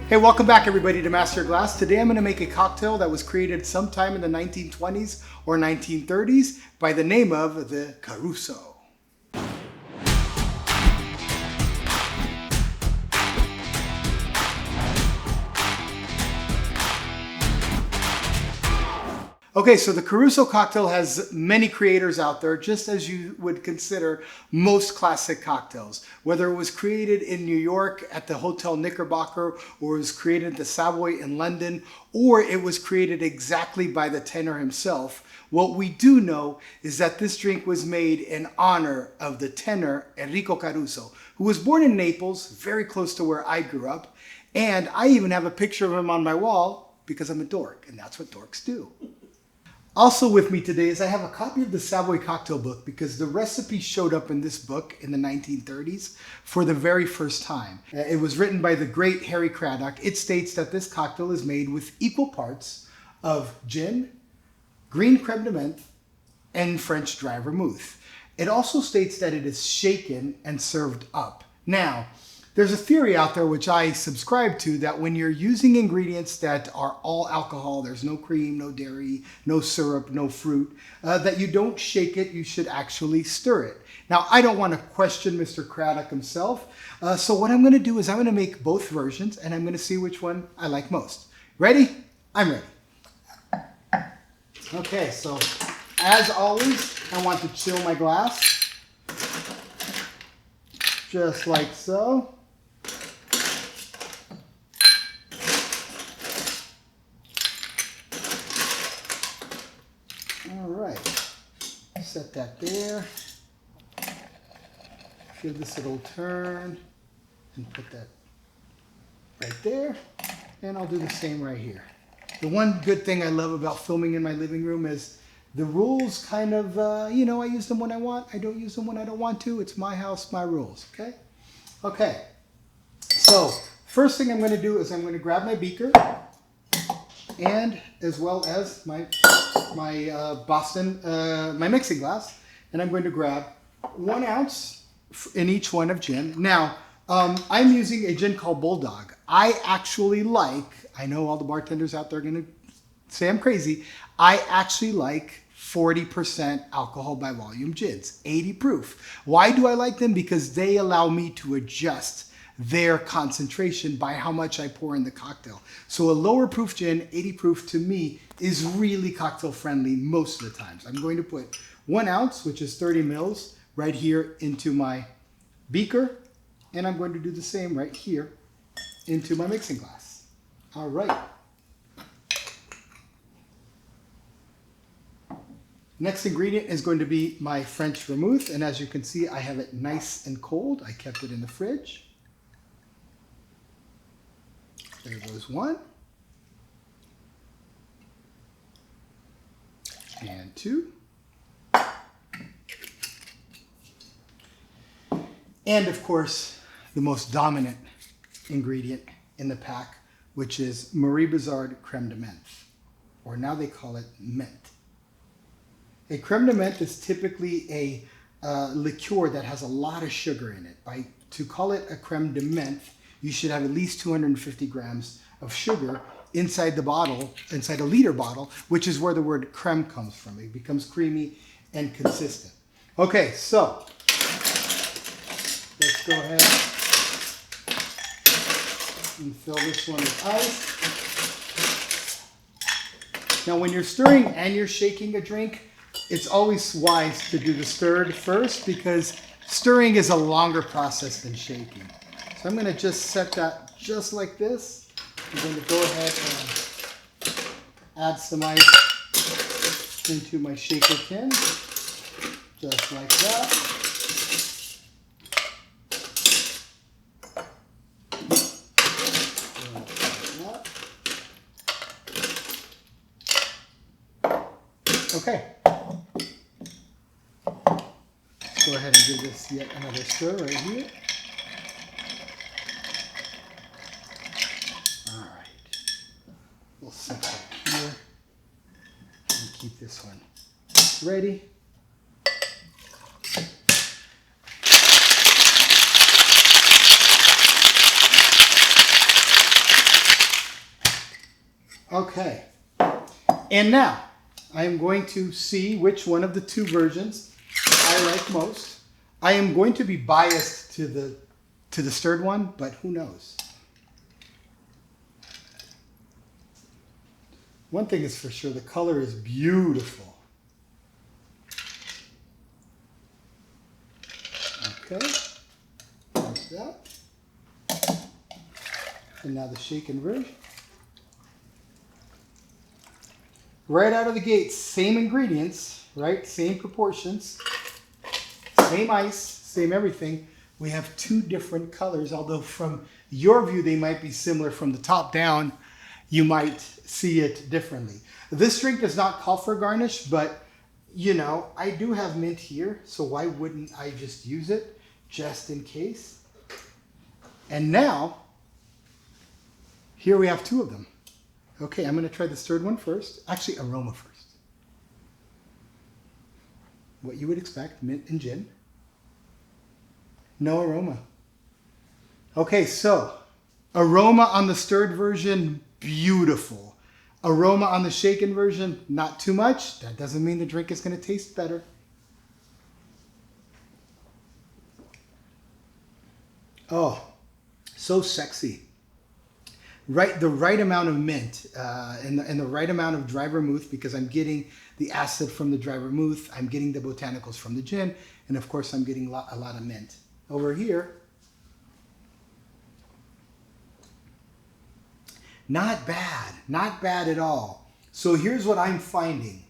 Hey, welcome back everybody to Master Your Glass. Today I'm going to make a cocktail that was created sometime in the 1920s or 1930s by the name of the Caruso. Okay, so the Caruso cocktail has many creators out there, just as you would consider most classic cocktails. Whether it was created in New York at the Hotel Knickerbocker, or it was created at the Savoy in London, or it was created exactly by the tenor himself, what we do know is that this drink was made in honor of the tenor Enrico Caruso, who was born in Naples, very close to where I grew up. And I even have a picture of him on my wall because I'm a dork, and that's what dorks do. Also with me today is I have a copy of the Savoy cocktail book because the recipe showed up in this book in the 1930s for the very first time. It was written by the great Harry Craddock. It states that this cocktail is made with equal parts of gin, green crème de menthe, and French dry vermouth. It also states that it is shaken and served up. Now, there's a theory out there which I subscribe to that when you're using ingredients that are all alcohol, there's no cream, no dairy, no syrup, no fruit, that you don't shake it, you should actually stir it. Now, I don't want to question Mr. Craddock himself, so what I'm going to do is I'm going to make both versions and I'm going to see which one I like most. Ready? I'm ready. Okay, so as always, I want to chill my glass, just like so. All right, set that there. Give this a little turn and put that right there. And I'll do the same right here. The one good thing I love about filming in my living room is the rules kind of, you know, I use them when I want. I don't use them when I don't want to. It's my house, my rules, okay? Okay, so first thing I'm going to do is I'm going to grab my beaker and as well as my my mixing glass, and I'm going to grab 1 ounce in each one of gin. Now, I'm using a gin called Bulldog. I actually like, I know all the bartenders out there are going to say I'm crazy, I actually like 40% alcohol by volume gins, 80 proof. Why do I like them? Because they allow me to adjust their concentration by how much I pour in the cocktail. So a lower proof gin, 80 proof, to me is really cocktail friendly most of the times. I'm going to put 1 ounce, which is 30 mils, right here into my beaker, and I'm going to do the same right here into my mixing glass. All right. Next ingredient is going to be my French vermouth, and as you can see, I have it nice and cold. I kept it in the fridge. There goes one. And two. And of course, the most dominant ingredient in the pack, which is Marie Bizard Crème de Menthe, or now they call it Menthe. A crème de menthe is typically a liqueur that has a lot of sugar in it. To call it a crème de menthe, you should have at least 250 grams of sugar inside the bottle, inside a liter bottle, which is where the word crème comes from. It becomes creamy and consistent. Okay, so let's go ahead and fill this one with ice. Now, when you're stirring and you're shaking a drink, it's always wise to do the stirred first because stirring is a longer process than shaking. So I'm going to just set that just like this. I'm going to go ahead and add some ice into my shaker tin, just like that. Okay. Let's go ahead and give this yet another stir right here. All right. We'll set that here and keep this one ready. And now, I am going to see which one of the two versions I like most. I am going to be biased to the stirred one, but who knows? One thing is for sure, the color is beautiful. Okay, like that. And now the shaken version. Right out of the gate, same ingredients, right? Same proportions, same ice, same everything. We have two different colors, although from your view, they might be similar. From the top down, you might see it differently. This drink does not call for garnish, but you know, I do have mint here, so why wouldn't I just use it just in case? And now, here we have two of them. Okay, I'm going to try the stirred one first. Actually, aroma first. What you would expect, mint and gin. No aroma. Okay, so aroma on the stirred version, beautiful. Aroma on the shaken version, not too much. That doesn't mean the drink is going to taste better. Oh, so sexy. Right, the right amount of mint and the right amount of dry vermouth, because I'm getting the acid from the dry vermouth, I'm getting the botanicals from the gin, and of course I'm getting a lot of mint. Over here, not bad at all. So here's what I'm finding.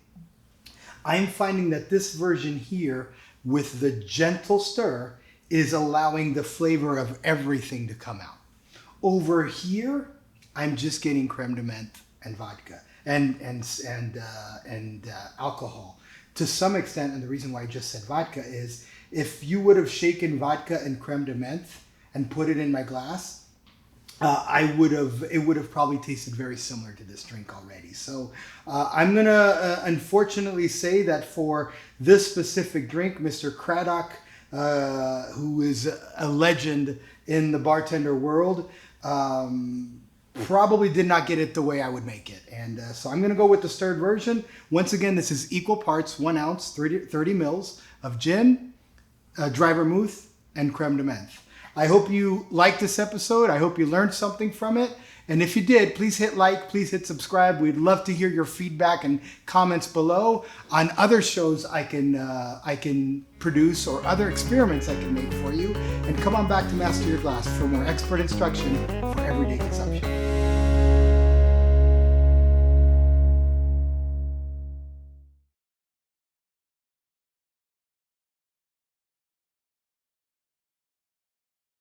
I'm finding that this version here with the gentle stir is allowing the flavor of everything to come out. Over here, I'm just getting crème de menthe and vodka and alcohol to some extent. And the reason why I just said vodka is if you would have shaken vodka and crème de menthe and put it in my glass, it would have probably tasted very similar to this drink already. So I'm gonna unfortunately say that for this specific drink, Mr. Craddock, who is a legend in the bartender world, probably did not get it the way I would make it. And so I'm going to go with the stirred version. Once again, this is equal parts, 1 ounce, 30 mils of gin, dry vermouth, and crème de menthe. I hope you liked this episode. I hope you learned something from it. And if you did, please hit like, please hit subscribe. We'd love to hear your feedback and comments below on other shows I can produce or other experiments I can make for you. And come on back to Master Your Glass for more expert instruction for everyday consumption.